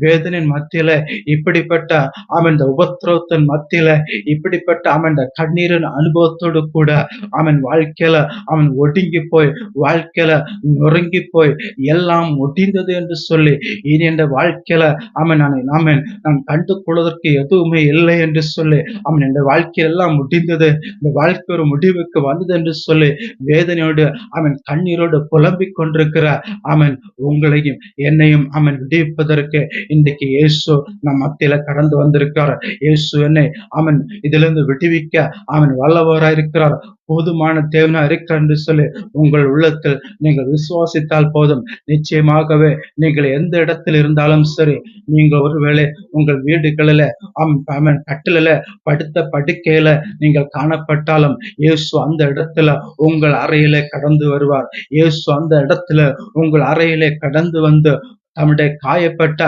வேதனையின் மத்தியில, இப்படிப்பட்ட இந்த உபத்திரவத்தின் மத்தியில, இப்படிப்பட்ட இந்த கண்ணீரின் அனுபவத்தோடு கூட வாழ்க்கையில ஒடுங்கி போய், வாழ்க்கையில நொறுங்கி போய், எல்லாம் முடிந்தது என்று சொல்லி, இனி இந்த வாழ்க்கையில நான் கண்டு கொள்வதற்கு எதுவுமே இல்லை என்று சொல்லி, இந்த வாழ்க்கை எல்லாம் முடிந்தது, இந்த வாழ்க்கை ஒரு முடிவுக்கு வந்தது என்று சொல்லி வேதனையோடு கண்ணீரோடு புலம்பிக் கொண்டிருக்கிற உங்களையும் என்னையும் விடுவிப்பதற்கு இன்றைக்கு இயேசு நம் மத்தியில கடந்து வந்திருக்கிறார். இயேசு என்னை இதிலிருந்து விடுவிக்க வல்லவராயிருக்கிறார், போதுமான தேவனா இருக்கிறார் என்று சொல்லி உங்கள் உள்ளத்தில் நீங்கள் விசுவாசித்தால் போதும். நிச்சயமாகவே நீங்கள் எந்த இடத்தில் இருந்தாலும் சரி, நீங்கள் ஒருவேளை உங்கள் வீடுகளில கட்டில படுத்த படுக்கையில நீங்கள் காணப்பட்டாலும், இயேசு அந்த இடத்துல உங்கள் அறையிலே கடந்து வருவார். இயேசு அந்த இடத்துல உங்கள் அறையிலே கடந்து வந்து தம்முடைய காயப்பட்ட